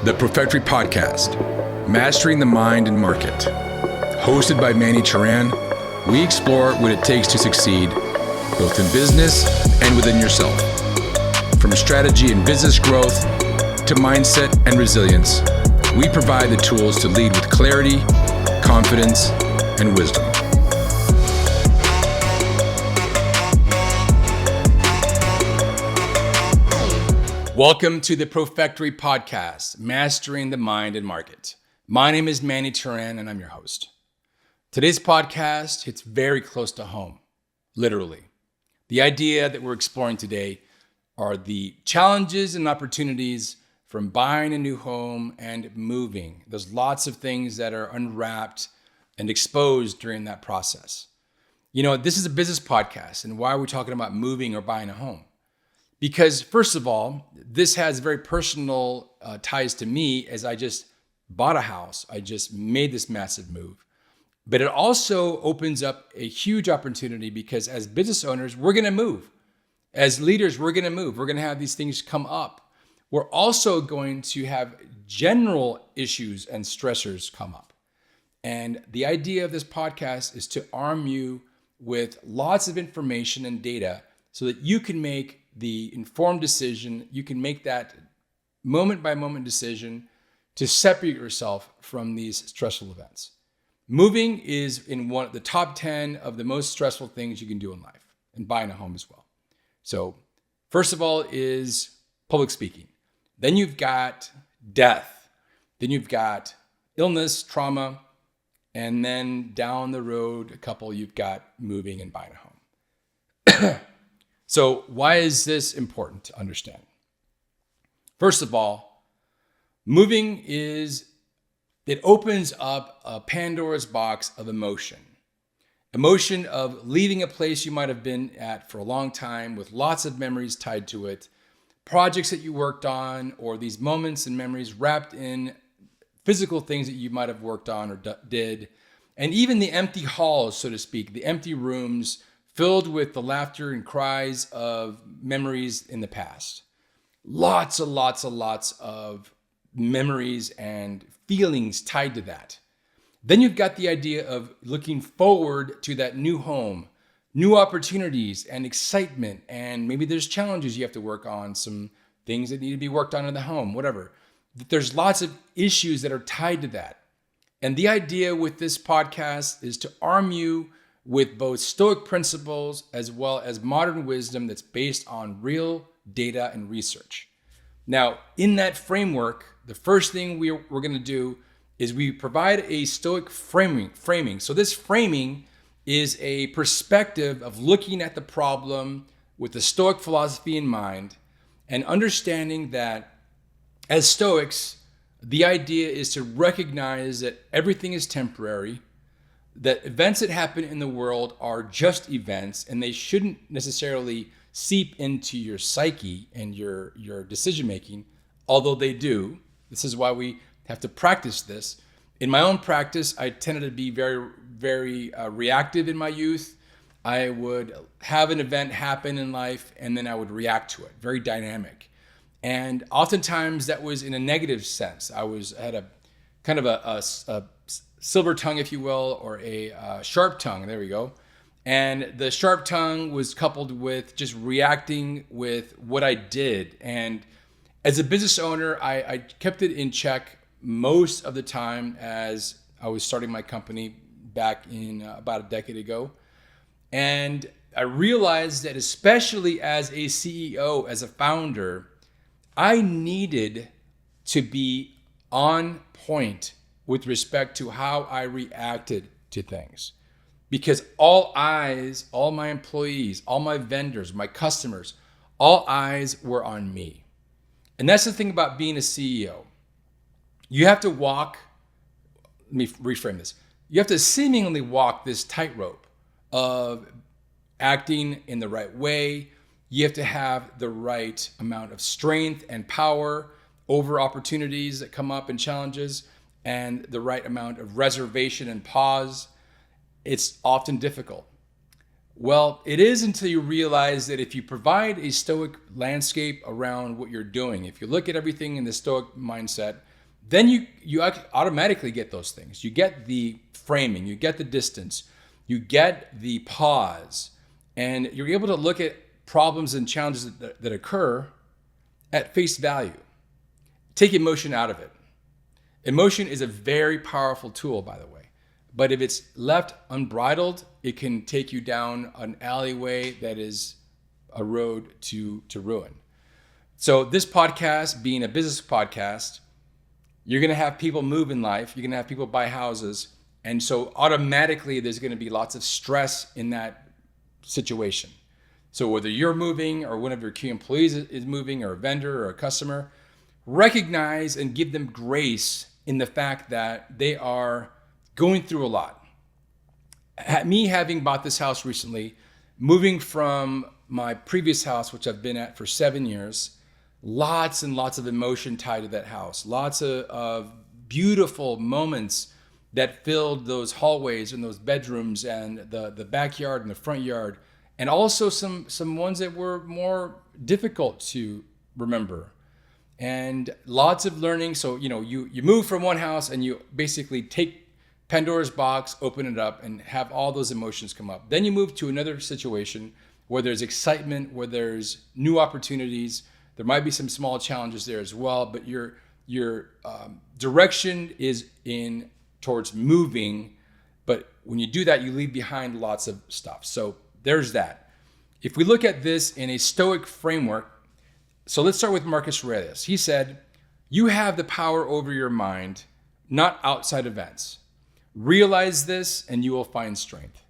The Profectory Podcast, Mastering the Mind and Market. Hosted by Manny Teran, we explore what it takes to succeed, both in business and within yourself. From strategy and business growth to mindset and resilience, we provide the tools to lead with clarity, confidence, and wisdom. Welcome to the Profectory Podcast, Mastering the Mind and Market. My name is Manny Teran, and I'm your host. Today's podcast hits very close to home, literally. The idea that we're exploring today are the challenges and opportunities from buying a new home and moving. There's lots of things that are unwrapped and exposed during that process. You know, this is a business podcast, and why are we talking about moving or buying a home? Because first of all, this has very personal ties to me as I just bought a house. I just made this massive move. But it also opens up a huge opportunity because as business owners, we're going to move. As leaders, we're going to move. We're going to have these things come up. We're also going to have general issues and stressors come up. And the idea of this podcast is to arm you with lots of information and data so that you can make the informed decision. You can make that moment by moment decision to separate yourself from these stressful events. Moving is in one of the top 10 of the most stressful things you can do in life, and buying a home as well. So first of all is public speaking. Then you've got death. Then you've got illness, trauma, and then down the road, you've got moving and buying a home. So why is this important to understand? First of all, moving it opens up a Pandora's box of emotion. Emotion of leaving a place you might have been at for a long time with lots of memories tied to it, projects that you worked on, or these moments and memories wrapped in physical things that you might have worked on or did, and even the empty halls, so to speak, the empty rooms filled with the laughter and cries of memories in the past. Lots of memories and feelings tied to that. Then you've got the idea of looking forward to that new home, new opportunities and excitement, and maybe there's challenges you have to work on, some things that need to be worked on in the home, whatever. There's lots of issues that are tied to that. And the idea with this podcast is to arm you with both Stoic principles as well as modern wisdom that's based on real data and research. Now, in that framework, the first thing we're going to do is we provide a Stoic framing. So this framing is a perspective of looking at the problem with the Stoic philosophy in mind and understanding that as Stoics, the idea is to recognize that everything is temporary, that events that happen in the world are just events and they shouldn't necessarily seep into your psyche and your decision making, although they do. This is why we have to practice this. In my own practice, I tended to be very reactive in my youth. I would have an event happen in life and then I would react to it, very dynamic. And oftentimes that was in a negative sense. I had a kind of a silver tongue, if you will, or a sharp tongue. There we go. And the sharp tongue was coupled with just reacting with what I did. And as a business owner, I kept it in check most of the time as I was starting my company back in about a decade ago. And I realized that especially as a CEO, as a founder, I needed to be on point with respect to how I reacted to things. Because all eyes, all my employees, all my vendors, my customers, all eyes were on me. And that's the thing about being a CEO. You have to walk, let me reframe this. You have to seemingly walk this tightrope of acting in the right way. You have to have the right amount of strength and power over opportunities that come up and challenges, and the right amount of reservation and pause. It's often difficult. Well, it is until you realize that if you provide a Stoic landscape around what you're doing, if you look at everything in the Stoic mindset, then you automatically get those things. You get the framing, you get the distance, you get the pause, and you're able to look at problems and challenges that occur at face value. Take emotion out of it. Emotion is a very powerful tool, by the way. But if it's left unbridled, it can take you down an alleyway that is a road to ruin. So this podcast, being a business podcast, you're going to have people move in life. You're going to have people buy houses. And so automatically there's going to be lots of stress in that situation. So whether you're moving or one of your key employees is moving or a vendor or a customer, recognize and give them grace in the fact that they are going through a lot. Me having bought this house recently, moving from my previous house, which I've been at for 7 years, lots and lots of emotion tied to that house, lots of beautiful moments that filled those hallways and those bedrooms and the backyard and the front yard, and also some ones that were more difficult to remember. And lots of learning. So, you move from one house and you basically take Pandora's box, open it up, and have all those emotions come up. Then you move to another situation where there's excitement, where there's new opportunities. There might be some small challenges there as well, but your direction is in towards moving. But when you do that, you leave behind lots of stuff. So there's that. If we look at this in a Stoic framework, so let's start with Marcus Aurelius. He said, "You have the power over your mind, not outside events. Realize this and you will find strength."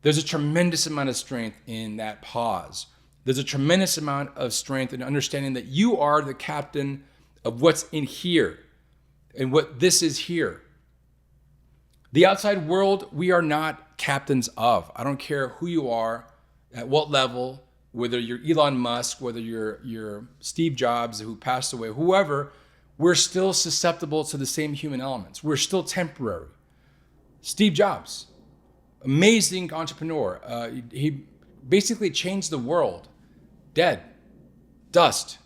There's a tremendous amount of strength in that pause. There's a tremendous amount of strength in understanding that you are the captain of what's in here and what this is here. The outside world, we are not captains of. I don't care who you are, at what level, whether you're Elon Musk, whether you're Steve Jobs who passed away, whoever, we're still susceptible to the same human elements. We're still temporary. Steve Jobs, amazing entrepreneur. He basically changed the world. Dead. Dust.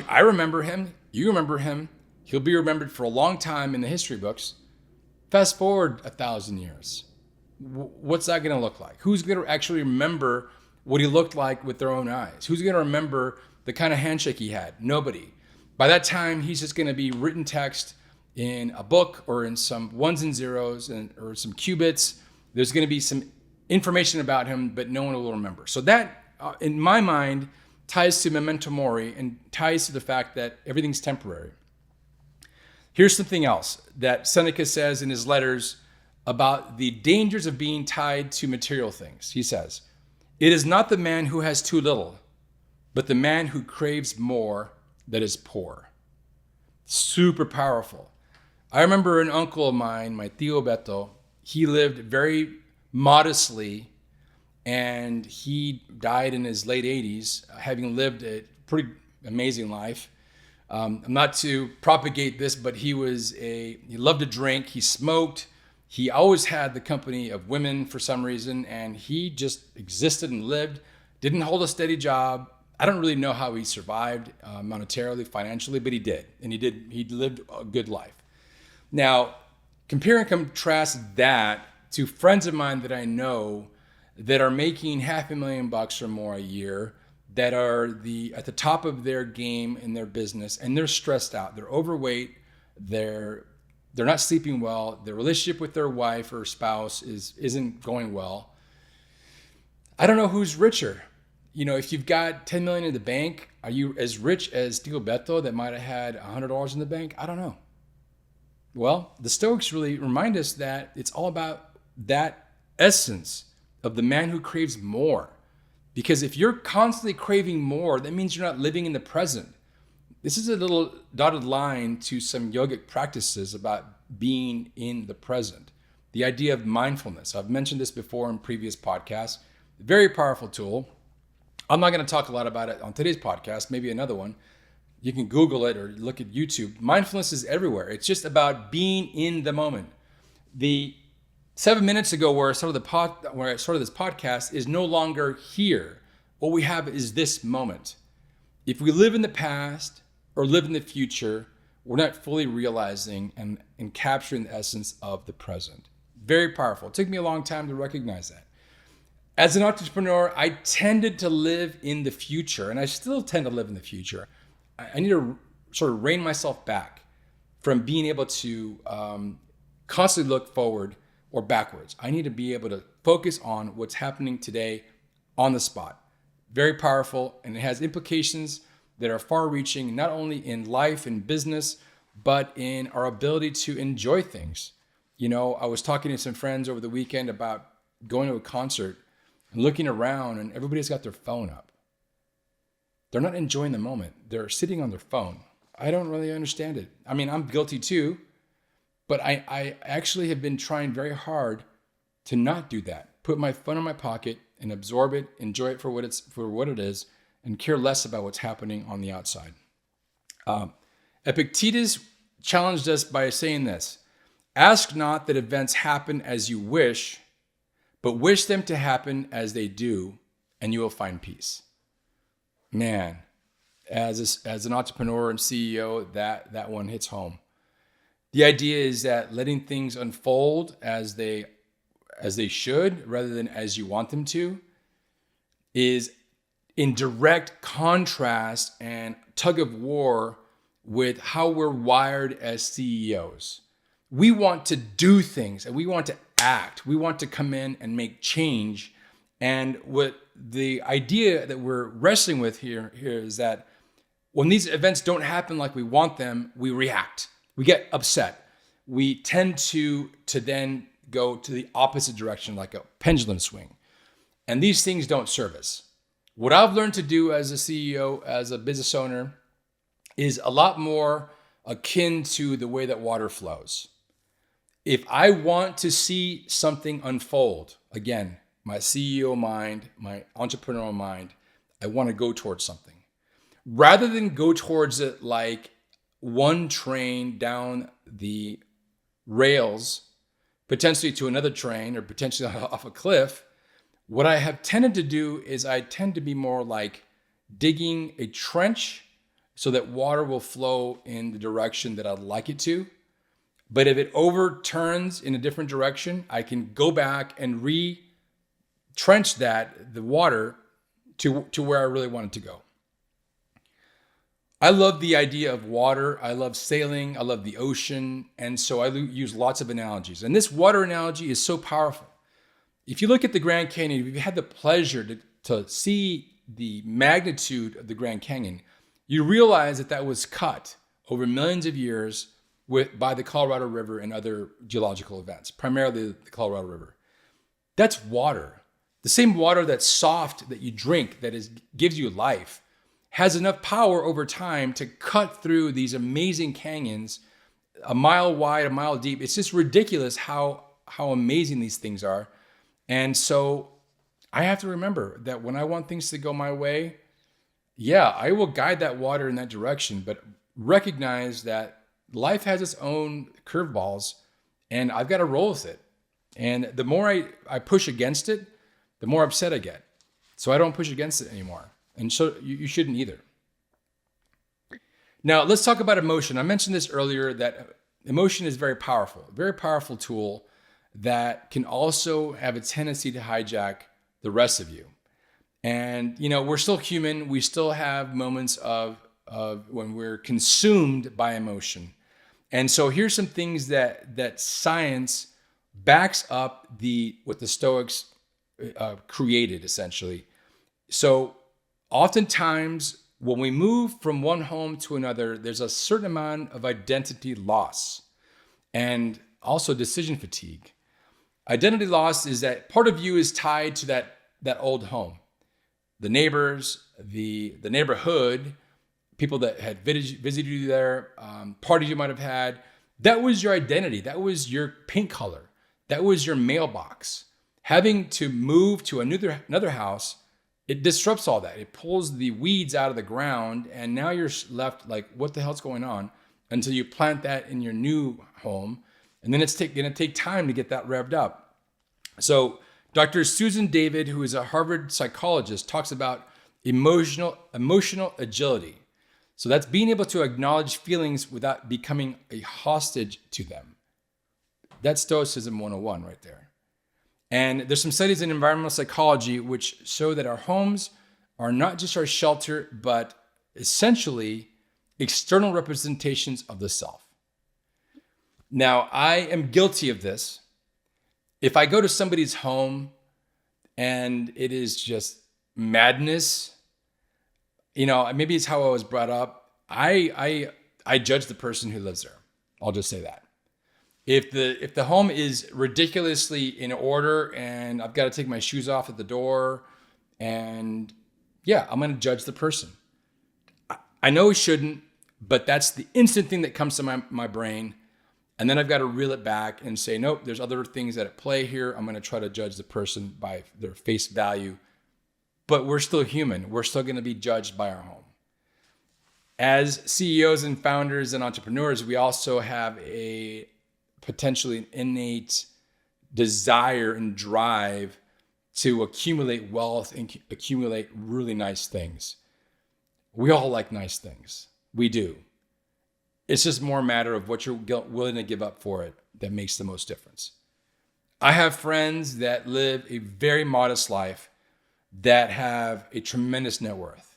I remember him. You remember him. He'll be remembered for a long time in the history books. Fast forward 1,000 years. What's that going to look like? Who's going to actually remember what he looked like with their own eyes? Who's going to remember the kind of handshake he had? Nobody. By that time, he's just going to be written text in a book or in some ones and zeros or some qubits. There's going to be some information about him, but no one will remember. So that, in my mind, ties to memento mori and ties to the fact that everything's temporary. Here's something else that Seneca says in his letters about the dangers of being tied to material things. He says, "It is not the man who has too little, but the man who craves more that is poor." Super powerful. I remember an uncle of mine, my Tio Beto, he lived very modestly and he died in his late 80s, having lived a pretty amazing life. I'm not to propagate this, but he loved to drink, he smoked, he always had the company of women for some reason, and he just existed and lived, didn't hold a steady job. I don't really know how he survived monetarily, financially, but he did. And he lived a good life. Now, compare and contrast that to friends of mine that I know that are making $500,000 or more a year, that are at the top of their game in their business, and they're stressed out. They're overweight. They're not sleeping well. Their relationship with their wife or spouse isn't going well. I don't know who's richer. If you've got 10 million in the bank, are you as rich as Tio Beto that might have had $100 in the bank? I don't know. Well, the Stoics really remind us that it's all about that essence of the man who craves more. Because if you're constantly craving more, that means you're not living in the present. This is a little dotted line to some yogic practices about being in the present. The idea of mindfulness. I've mentioned this before in previous podcasts. Very powerful tool. I'm not going to talk a lot about it on today's podcast, maybe another one. You can Google it or look at YouTube. Mindfulness is everywhere. It's just about being in the moment. The 7 minutes ago, where I started this podcast, is no longer here. What we have is this moment. If we live in the past or live in the future, we're not fully realizing and capturing the essence of the present. Very powerful. It took me a long time to recognize that. As an entrepreneur, I tended to live in the future, and I still tend to live in the future. I need to sort of rein myself back from being able to constantly look forward or backwards. I need to be able to focus on what's happening today on the spot. Very powerful, and it has implications that are far-reaching, not only in life and business, but in our ability to enjoy things. You know, I was talking to some friends over the weekend about going to a concert and looking around, and everybody's got their phone up. They're not enjoying the moment. They're sitting on their phone. I don't really understand it. I mean, I'm guilty too, but I actually have been trying very hard to not do that. Put my phone in my pocket and absorb it, enjoy it for what it is, and care less about what's happening on the outside. Epictetus challenged us by saying this: ask not that events happen as you wish, but wish them to happen as they do, and you will find peace. Man, as an entrepreneur and CEO, that one hits home. The idea is that letting things unfold as they should, rather than as you want them to, is in direct contrast and tug of war with how we're wired as CEOs. We want to do things and we want to act. We want to come in and make change. And what the idea that we're wrestling with here is that when these events don't happen like we want them, we react. We get upset. We tend to then go to the opposite direction, like a pendulum swing. And these things don't serve us. What I've learned to do as a CEO, as a business owner, is a lot more akin to the way that water flows. If I want to see something unfold, again, my CEO mind, my entrepreneurial mind, I want to go towards something. Rather than go towards it like one train down the rails, potentially to another train or potentially off a cliff, what I have tended to do is I tend to be more like digging a trench so that water will flow in the direction that I'd like it to. But if it overturns in a different direction, I can go back and retrench the water to where I really want it to go. I love the idea of water. I love sailing. I love the ocean. And so I use lots of analogies. And this water analogy is so powerful. If you look at the Grand Canyon, if you've had the pleasure to see the magnitude of the Grand Canyon, you realize that was cut over millions of years by the Colorado River and other geological events, primarily the Colorado River. That's water. The same water that's soft that you drink, gives you life, has enough power over time to cut through these amazing canyons, a mile wide, a mile deep. It's just ridiculous how amazing these things are. And so I have to remember that when I want things to go my way, yeah, I will guide that water in that direction, but recognize that life has its own curveballs and I've got to roll with it. And the more I push against it, the more upset I get. So I don't push against it anymore. And so you shouldn't either. Now, let's talk about emotion. I mentioned this earlier, that emotion is very powerful tool that can also have a tendency to hijack the rest of you. And, we're still human. We still have moments of when we're consumed by emotion. And so here's some things that science backs up what the Stoics created, essentially. So oftentimes when we move from one home to another, there's a certain amount of identity loss and also decision fatigue. Identity loss is that part of you is tied to that old home. The neighbors, the neighborhood, people that had visited you there, parties you might have had. That was your identity. That was your paint color. That was your mailbox. Having to move to another house, it disrupts all that. It pulls the weeds out of the ground, and now you're left like, what the hell's going on? Until you plant that in your new home. And then it's going to take time to get that revved up. So Dr. Susan David, who is a Harvard psychologist, talks about emotional agility. So that's being able to acknowledge feelings without becoming a hostage to them. That's Stoicism 101 right there. And there's some studies in environmental psychology which show that our homes are not just our shelter, but essentially external representations of the self. Now, I am guilty of this. If I go to somebody's home and it is just madness, maybe it's how I was brought up. I judge the person who lives there. I'll just say that. If the home is ridiculously in order and I've got to take my shoes off at the door, and I'm going to judge the person. I know we shouldn't, but that's the instant thing that comes to my brain. And then I've got to reel it back and say, nope, there's other things at play here. I'm going to try to judge the person by their face value. But we're still human. We're still going to be judged by our home. As CEOs and founders and entrepreneurs, we also have a potentially innate desire and drive to accumulate wealth and accumulate really nice things. We all like nice things. We do. It's just more a matter of what you're willing to give up for it that makes the most difference. I have friends that live a very modest life that have a tremendous net worth.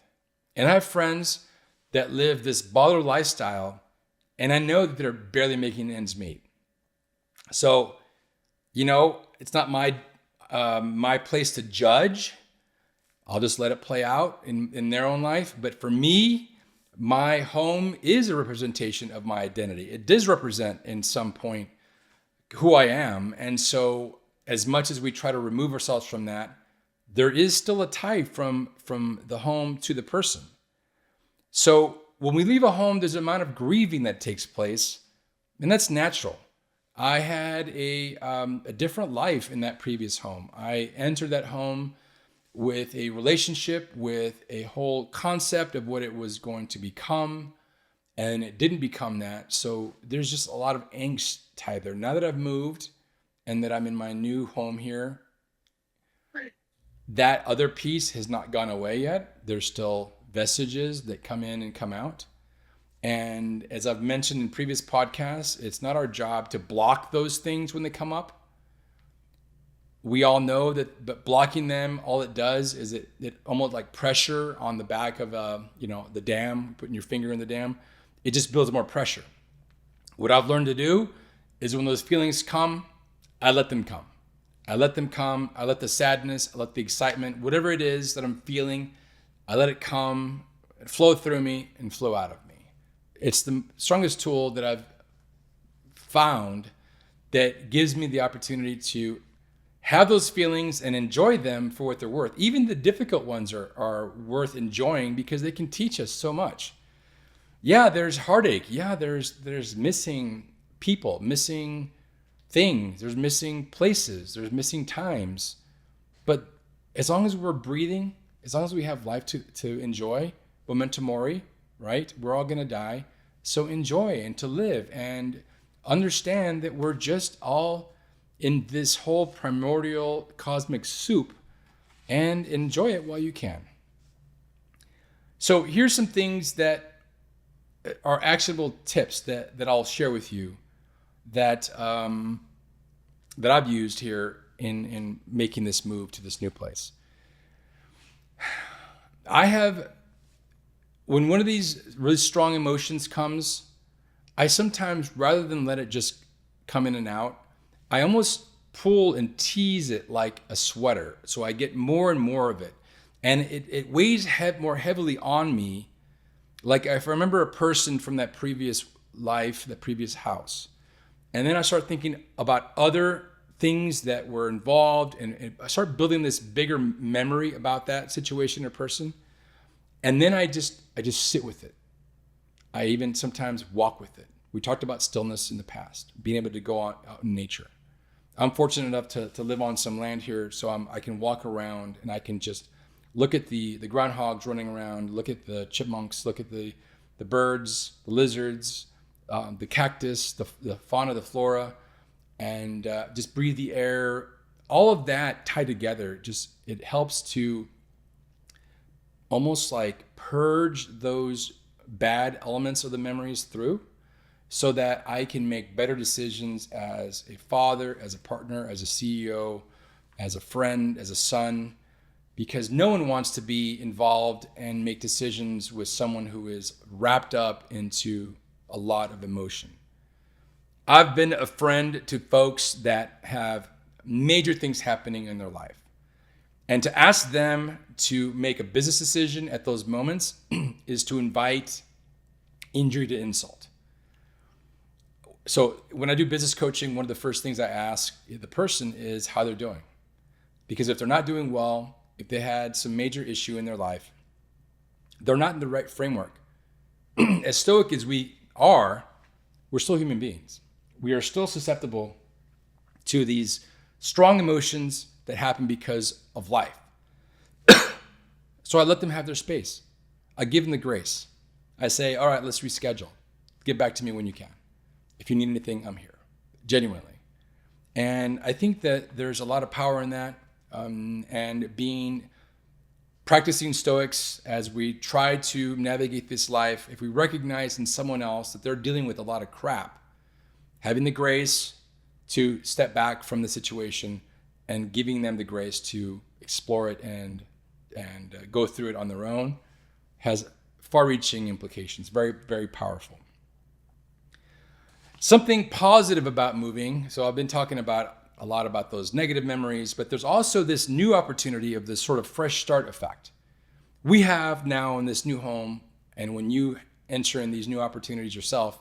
And I have friends that live this baller lifestyle, and I know that they're barely making ends meet. So, it's not my place to judge. I'll just let it play out in their own life. But for me, my home is a representation of my identity. It does represent in some point who I am. And so as much as we try to remove ourselves from that, there is still a tie from the home to the person. So when we leave a home, there's an amount of grieving that takes place, and that's natural. I had a different life in that previous home. I entered that home with a relationship, with a whole concept of what it was going to become, and it didn't become that. So there's just a lot of angst tied there. Now that I've moved and that I'm in my new home here, that other piece has not gone away yet. There's still vestiges that come in and come out. And as I've mentioned in previous podcasts, it's not our job to block those things when they come up. We all know that, but blocking them, all it does is it almost like pressure on the back of the dam, putting your finger in the dam. It just builds more pressure. What I've learned to do is when those feelings come, I let them come. I let them come. I let the sadness, I let the excitement, whatever it is that I'm feeling, I let it come, flow through me and flow out of me. It's the strongest tool that I've found that gives me the opportunity to have those feelings and enjoy them for what they're worth. Even the difficult ones are worth enjoying because they can teach us so much. Yeah, there's heartache. Yeah, there's missing people, missing things. There's missing places. There's missing times. But as long as we're breathing, as long as we have life to enjoy, memento mori, right? We're all going to die. So enjoy and to live and understand that we're just all in this whole primordial cosmic soup, and enjoy it while you can. So here's some things that are actionable tips that I'll share with you that I've used here in making this move to this new place. When one of these really strong emotions comes, I sometimes, rather than let it just come in and out, I almost pull and tease it like a sweater. So I get more and more of it. And it weighs more heavily on me. Like if I remember a person from that previous life, that previous house, and then I start thinking about other things that were involved, and I start building this bigger memory about that situation or person. And then I just sit with it. I even sometimes walk with it. We talked about stillness in the past, being able to go out in nature. I'm fortunate enough to live on some land here, so I can walk around and I can just look at the groundhogs running around, look at the chipmunks, look at the birds, the lizards, the cactus, the fauna, the flora, and just breathe the air all of that tied together, just it helps to almost like purge those bad elements of the memories through, so that I can make better decisions as a father, as a partner, as a CEO, as a friend, as a son, because no one wants to be involved and make decisions with someone who is wrapped up into a lot of emotion. I've been a friend to folks that have major things happening in their life. And to ask them to make a business decision at those moments is to invite injury to insult. So when I do business coaching, one of the first things I ask the person is how they're doing. Because if they're not doing well, if they had some major issue in their life, they're not in the right framework. As stoic as we are, we're still human beings. We are still susceptible to these strong emotions that happen because of life. So I let them have their space. I give them the grace. I say, all right, let's reschedule. Get back to me when you can. If you need anything, I'm here, genuinely. And I think that there's a lot of power in that. And practicing Stoics as we try to navigate this life, if we recognize in someone else that they're dealing with a lot of crap, having the grace to step back from the situation and giving them the grace to explore it and go through it on their own has far-reaching implications, very, very powerful. Something positive about moving. So I've been talking a lot about those negative memories, but there's also this new opportunity of this sort of fresh start effect. We have now in this new home, and when you enter in these new opportunities yourself,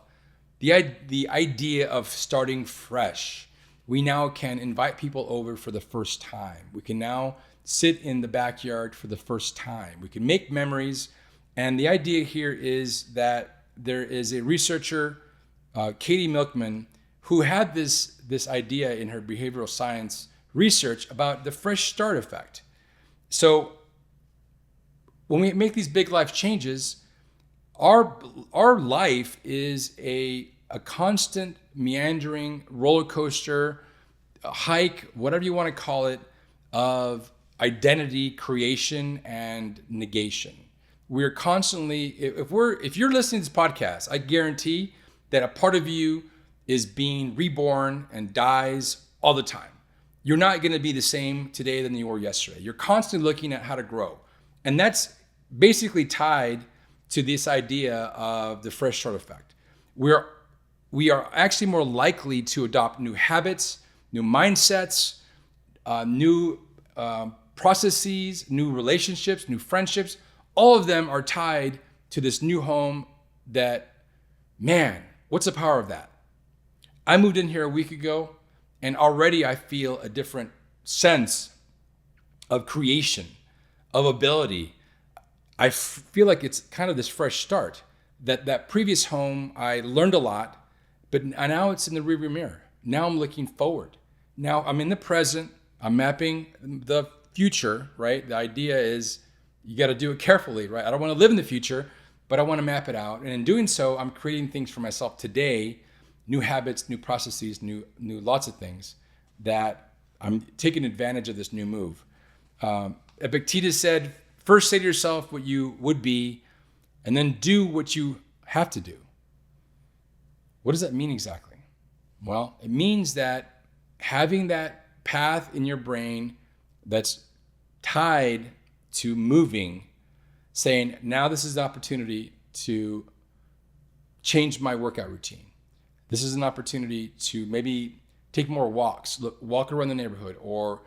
the idea of starting fresh. We now can invite people over for the first time. We can now sit in the backyard for the first time. We can make memories. And the idea here is that there is a researcher, Katie Milkman, who had this idea in her behavioral science research about the fresh start effect. So when we make these big life changes, our life is a constant meandering roller coaster, a hike, whatever you want to call it, of identity creation and negation. We're constantly, if you're listening to this podcast, I guarantee that a part of you is being reborn and dies all the time. You're not going to be the same today than you were yesterday. You're constantly looking at how to grow. And that's basically tied to this idea of the fresh start effect. We are actually more likely to adopt new habits, new mindsets, new processes, new relationships, new friendships. All of them are tied to this new home that, man, what's the power of that? I moved in here a week ago, and already I feel a different sense of creation, of ability. I feel like it's kind of this fresh start. That previous home, I learned a lot, but now it's in the rearview mirror. Now I'm looking forward. Now I'm in the present. I'm mapping the future, right? The idea is you got to do it carefully, right? I don't want to live in the future, but I want to map it out. And in doing so, I'm creating things for myself today, new habits, new processes, new lots of things that I'm taking advantage of this new move. Epictetus said, first say to yourself what you would be, and then do what you have to do. What does that mean exactly? Well, it means that having that path in your brain that's tied to moving, saying, now this is the opportunity to change my workout routine. This is an opportunity to maybe take more walks, walk around the neighborhood, or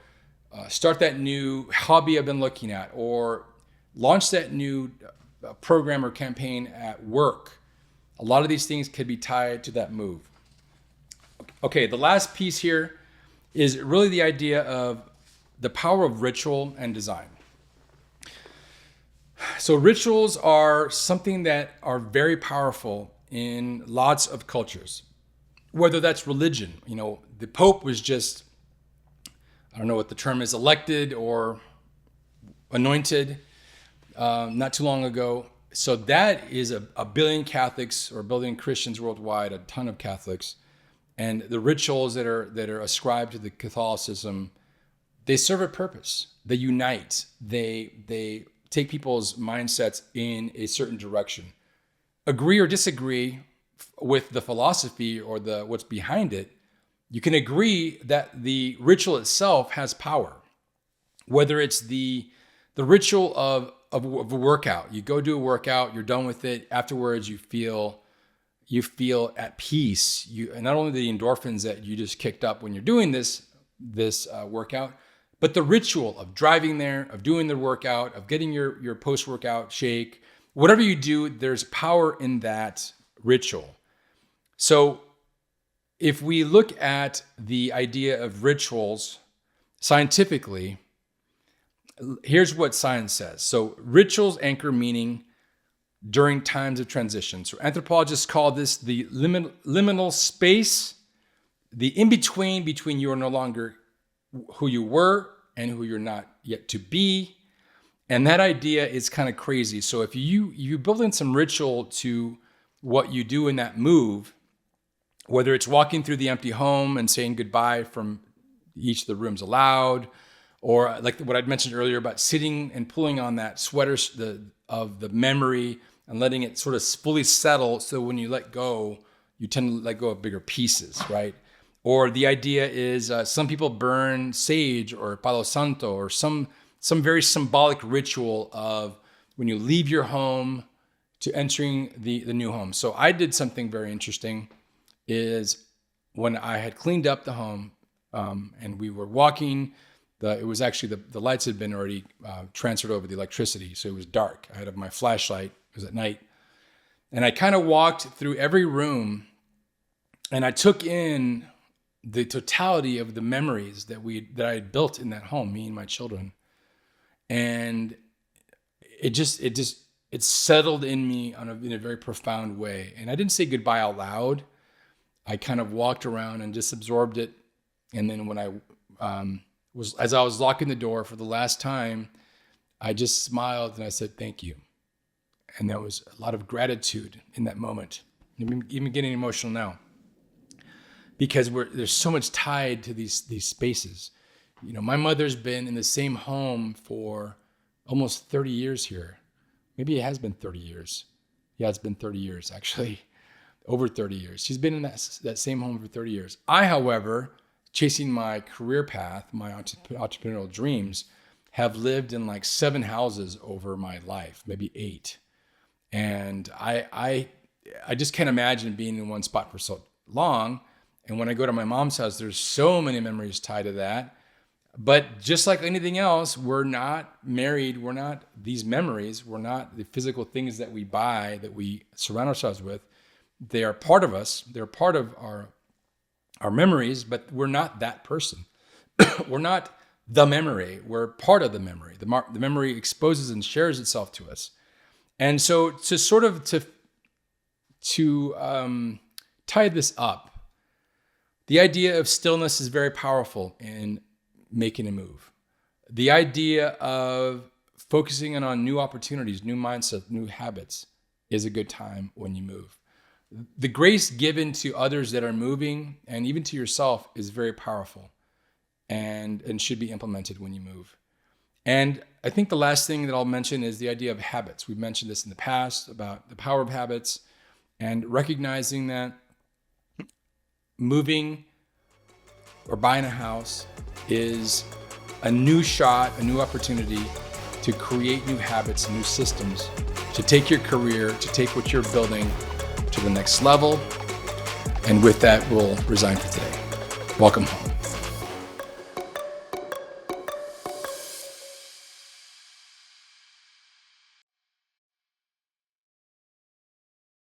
start that new hobby I've been looking at, or launch that new program or campaign at work. A lot of these things could be tied to that move. Okay, the last piece here is really the idea of the power of ritual and design. So rituals are something that are very powerful in lots of cultures, whether that's religion. You know, the Pope was just, I don't know what the term is, elected or anointed not too long ago. So that is a billion Catholics or a billion Christians worldwide, a ton of Catholics. And the rituals that are ascribed to the Catholicism they serve a purpose. They unite. They take people's mindsets in a certain direction. Agree or disagree with the philosophy or what's behind it, you can agree that the ritual itself has power. Whether it's the ritual of a workout, you go do a workout, you're done with it. Afterwards, you feel at peace. And not only the endorphins that you just kicked up when you're doing this workout, but the ritual of driving there, of doing the workout, of getting your post-workout shake, whatever you do, there's power in that ritual. So if we look at the idea of rituals scientifically, here's what science says. So rituals anchor meaning during times of transition. So anthropologists call this the liminal space, the in-between between you are no longer who you were and who you're not yet to be. And that idea is kind of crazy. So if you build in some ritual to what you do in that move, whether it's walking through the empty home and saying goodbye from each of the rooms aloud, or like what I'd mentioned earlier about sitting and pulling on that sweater of the memory and letting it sort of fully settle, so when you let go, you tend to let go of bigger pieces, right? Or the idea is some people burn sage or palo santo or some very symbolic ritual of when you leave your home to entering the new home. So I did something very interesting is when I had cleaned up the home and we were walking, it was actually the lights had been already transferred over the electricity. So it was dark. I had my flashlight, it was at night. And I kind of walked through every room and I took in the totality of the memories that I had built in that home, me and my children. And it settled in me in a very profound way. And I didn't say goodbye out loud. I kind of walked around and just absorbed it. And then when as I was locking the door for the last time, I just smiled and I said, thank you. And there was a lot of gratitude in that moment. I'm even getting emotional now because there's so much tied to these spaces. You know, my mother's been in the same home for almost 30 years here. Maybe it has been 30 years. Yeah, it's been 30 years, actually. Over 30 years. She's been in that same home for 30 years. I, however, chasing my career path, my entrepreneurial dreams, have lived in like 7 houses over my life, maybe 8. And I just can't imagine being in one spot for so long. And when I go to my mom's house, there's so many memories tied to that. But just like anything else, we're not married. We're not these memories. We're not the physical things that we buy, that we surround ourselves with. They are part of us. They're part of our memories, but we're not that person. We're not the memory. We're part of the memory. The memory exposes and shares itself to us. And so to tie this up, the idea of stillness is very powerful in making a move. The idea of focusing on new opportunities, new mindsets, new habits is a good time when you move. The grace given to others that are moving and even to yourself is very powerful and should be implemented when you move. And I think the last thing that I'll mention is the idea of habits. We've mentioned this in the past about the power of habits and recognizing that moving or buying a house is a new shot, a new opportunity to create new habits, new systems, to take your career, to take what you're building to the next level. And with that, we'll resign for today. Welcome home.